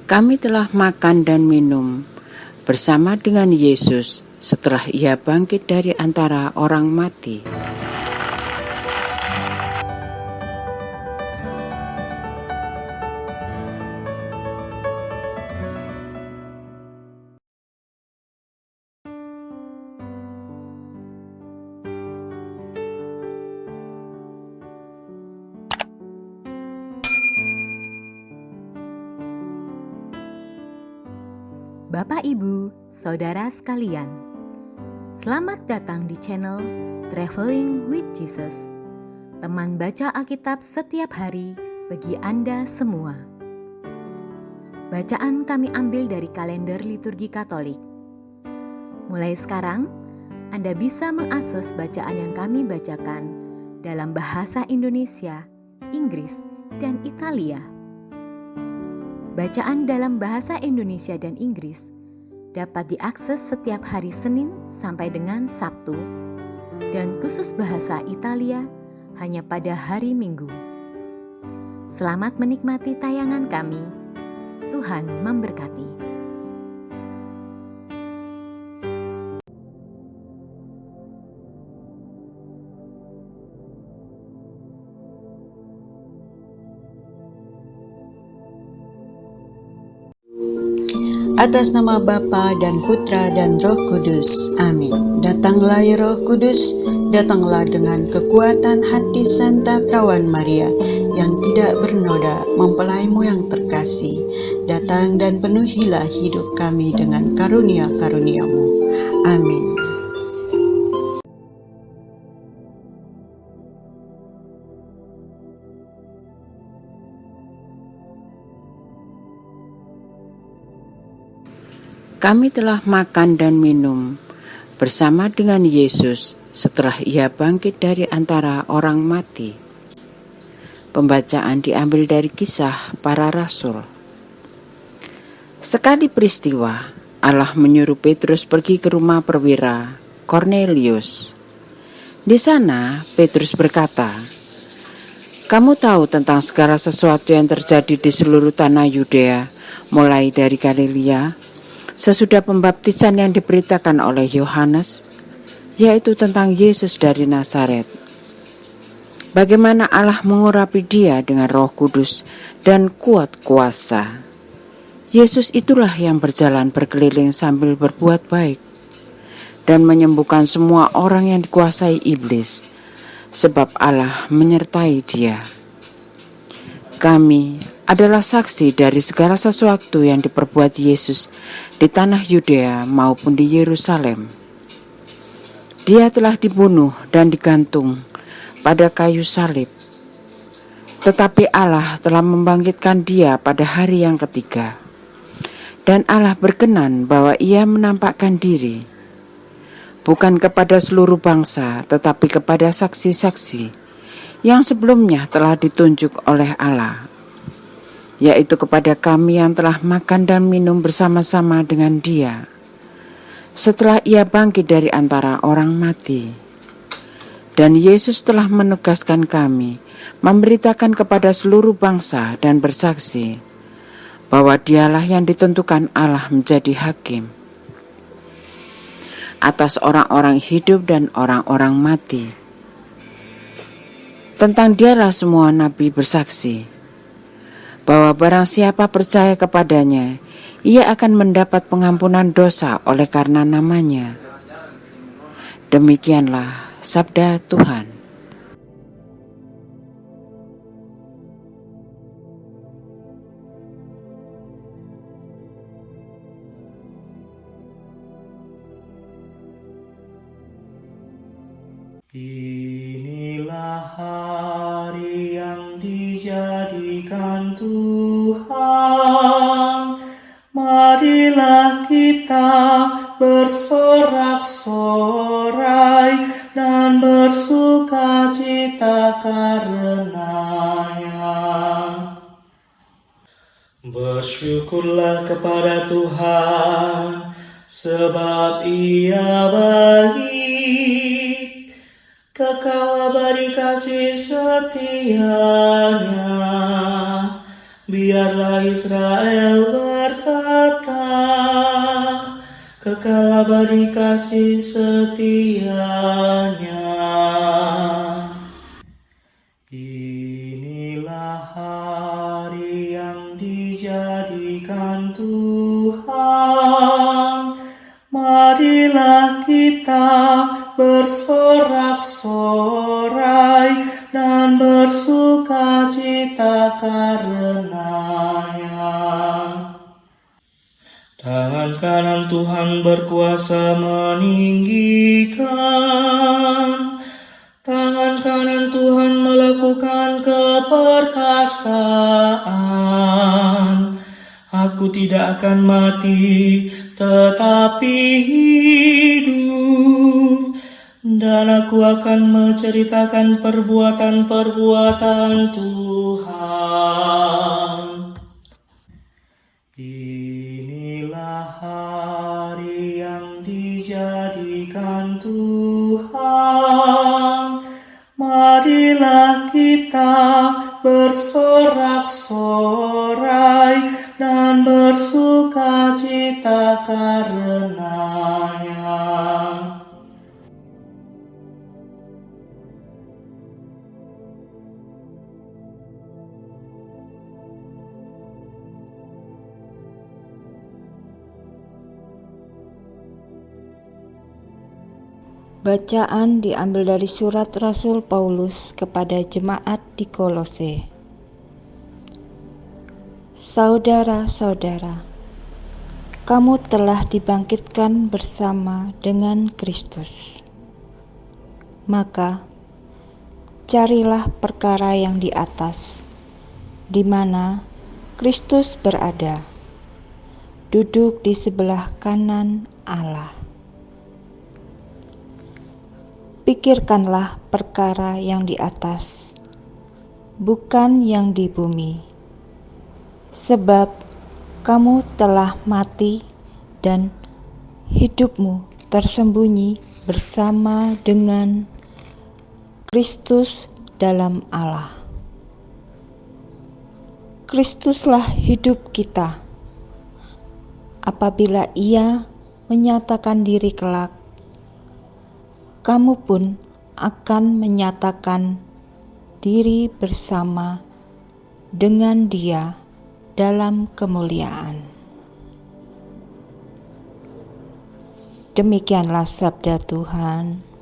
Kami telah makan dan minum bersama dengan Yesus setelah Ia bangkit dari antara orang mati. Bapak, Ibu, Saudara sekalian, selamat datang di channel Traveling with Jesus, teman baca Alkitab setiap hari bagi Anda semua. Bacaan kami ambil dari kalender liturgi Katolik. Mulai sekarang, Anda bisa mengakses bacaan yang kami bacakan dalam bahasa Indonesia, Inggris, dan Italia. Bacaan dalam bahasa Indonesia dan Inggris dapat diakses setiap hari Senin sampai dengan Sabtu, dan khusus bahasa Italia hanya pada hari Minggu. Selamat menikmati tayangan kami. Tuhan memberkati. Atas nama Bapa dan Putra dan Roh Kudus. Amin. Datanglah ya Roh Kudus, datanglah dengan kekuatan hati Santa Perawan Maria yang tidak bernoda, mempelaimu yang terkasih. Datang dan penuhilah hidup kami dengan karunia-karuniamu. Amin. Kami telah makan dan minum bersama dengan Yesus setelah Ia bangkit dari antara orang mati. Pembacaan diambil dari Kisah Para Rasul. Sekali peristiwa, Allah menyuruh Petrus pergi ke rumah perwira Kornelius. Di sana, Petrus berkata, "Kamu tahu tentang segala sesuatu yang terjadi di seluruh tanah Yudea, mulai dari Galilea, sesudah pembaptisan yang diberitakan oleh Yohanes, yaitu tentang Yesus dari Nazaret. Bagaimana Allah mengurapi dia dengan Roh Kudus dan kuat kuasa. Yesus itulah yang berjalan berkeliling sambil berbuat baik dan menyembuhkan semua orang yang dikuasai iblis, sebab Allah menyertai dia. Kami adalah saksi dari segala sesuatu yang diperbuat Yesus di tanah Yudea maupun di Yerusalem. Dia telah dibunuh dan digantung pada kayu salib, tetapi Allah telah membangkitkan dia pada hari yang ketiga. Dan Allah berkenan bahwa ia menampakkan diri, bukan kepada seluruh bangsa, tetapi kepada saksi-saksi yang sebelumnya telah ditunjuk oleh Allah, yaitu kepada kami yang telah makan dan minum bersama-sama dengan dia setelah ia bangkit dari antara orang mati. Dan Yesus telah menugaskan kami memberitakan kepada seluruh bangsa dan bersaksi bahwa dialah yang ditentukan Allah menjadi hakim atas orang-orang hidup dan orang-orang mati. Tentang dialah semua nabi bersaksi bahwa barang siapa percaya kepadanya, ia akan mendapat pengampunan dosa oleh karena namanya. Demikianlah sabda Tuhan. Inilah hari yang dijadikan Tuhan, marilah kita bersorak-sorai dan bersuka cita karenanya. Bersyukurlah kepada Tuhan, sebab Ia baik, kekal abadi kasih setianya. Biarlah Israel kekal abadi kasih setianya. Inilah hari yang dijadikan Tuhan, marilah kita bersorak-sorai dan bersukacita karenanya. Tangan kanan Tuhan berkuasa meninggikan, tangan kanan Tuhan melakukan keperkasaan. Aku tidak akan mati, tetapi hidup, dan aku akan menceritakan perbuatan-perbuatan Tuhan. Inilah hari yang dijadikan Tuhan, marilah kita bersorak-sorai dan bersukacita karenanya. Bacaan diambil dari surat Rasul Paulus kepada jemaat di Kolose. Saudara-saudara, kamu telah dibangkitkan bersama dengan Kristus. Maka, carilah perkara yang di atas, di mana Kristus berada, duduk di sebelah kanan Allah. Pikirkanlah perkara yang di atas, bukan yang di bumi, sebab kamu telah mati dan hidupmu tersembunyi bersama dengan Kristus dalam Allah. Kristuslah hidup kita. Apabila Ia menyatakan diri kelak, kamu pun akan menyatakan diri bersama dengan Dia dalam kemuliaan. Demikianlah sabda Tuhan.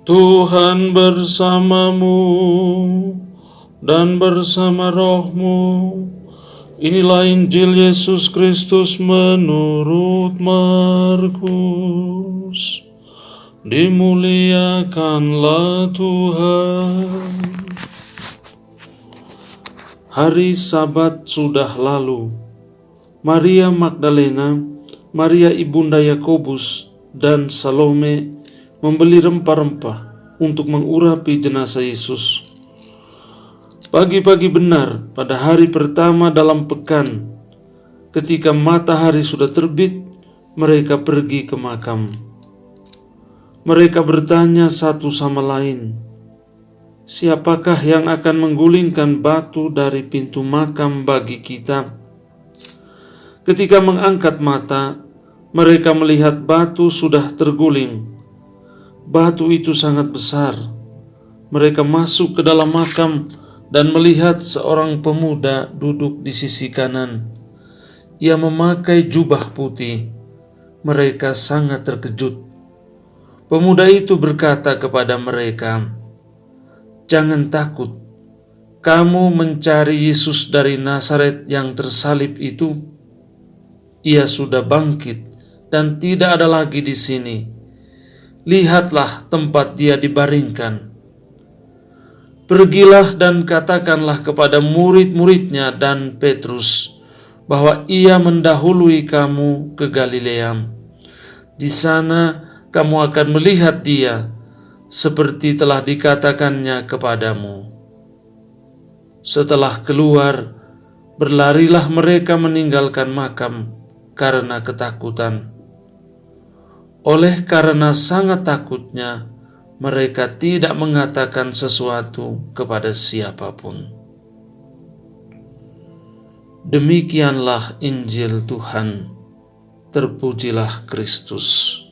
Tuhan bersamamu dan bersama rohmu. Inilah Injil Yesus Kristus menurut Markus. Dimuliakanlah Tuhan. Hari Sabat sudah lalu. Maria Magdalena, Maria ibunda Yakobus, dan Salome membeli rempah-rempah untuk mengurapi jenazah Yesus. Pagi-pagi benar pada hari pertama dalam pekan, ketika matahari sudah terbit, mereka pergi ke makam. Mereka bertanya satu sama lain, "Siapakah yang akan menggulingkan batu dari pintu makam bagi kita?" Ketika mengangkat mata, mereka melihat batu sudah terguling, Batu itu sangat besar. Mereka masuk ke dalam makam dan melihat seorang pemuda duduk di sisi kanan. Ia memakai jubah putih. Mereka sangat terkejut. Pemuda itu berkata kepada mereka, "Jangan takut. Kamu mencari Yesus dari Nazaret yang tersalib itu. Ia sudah bangkit dan tidak ada lagi di sini. Lihatlah tempat dia dibaringkan. Pergilah dan katakanlah kepada murid-muridnya dan Petrus bahwa ia mendahului kamu ke Galilea. Di sana kamu akan melihat dia seperti telah dikatakannya kepadamu." Setelah keluar, berlarilah mereka meninggalkan makam karena ketakutan. Oleh karena sangat takutnya, mereka tidak mengatakan sesuatu kepada siapapun. Demikianlah Injil Tuhan. Terpujilah Kristus.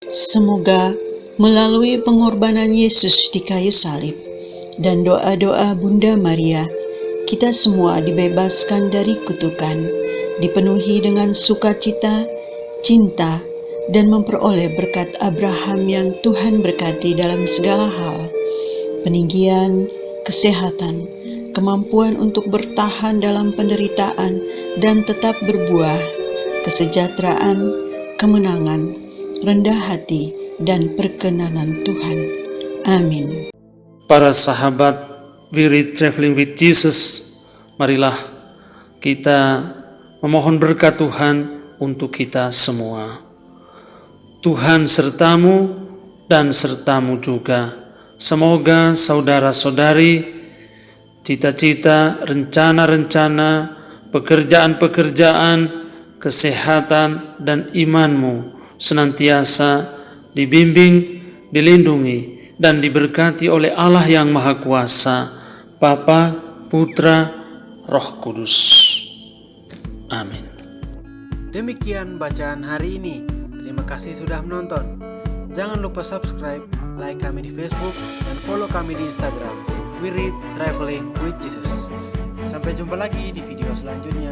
Semoga melalui pengorbanan Yesus di kayu salib dan doa-doa Bunda Maria, kita semua dibebaskan dari kutukan, dipenuhi dengan sukacita, cinta, dan memperoleh berkat Abraham yang Tuhan berkati dalam segala hal, peninggian, kesehatan, kemampuan untuk bertahan dalam penderitaan dan tetap berbuah, kesejahteraan, kemenangan, rendah hati, dan perkenanan Tuhan. Amin. Para sahabat Wirid Traveling with Jesus, marilah kita memohon berkat Tuhan untuk kita semua. Tuhan sertamu dan sertamu juga. Semoga saudara-saudari, cita-cita, rencana-rencana, pekerjaan-pekerjaan, kesehatan, dan imanmu senantiasa dibimbing, dilindungi, dan diberkati oleh Allah yang Maha Kuasa, Bapa, Putra, Roh Kudus. Amin. Demikian bacaan hari ini. Terima kasih sudah menonton. Jangan lupa subscribe, like kami di Facebook, dan follow kami di Instagram. We Read Traveling with Jesus. Sampai jumpa lagi di video selanjutnya.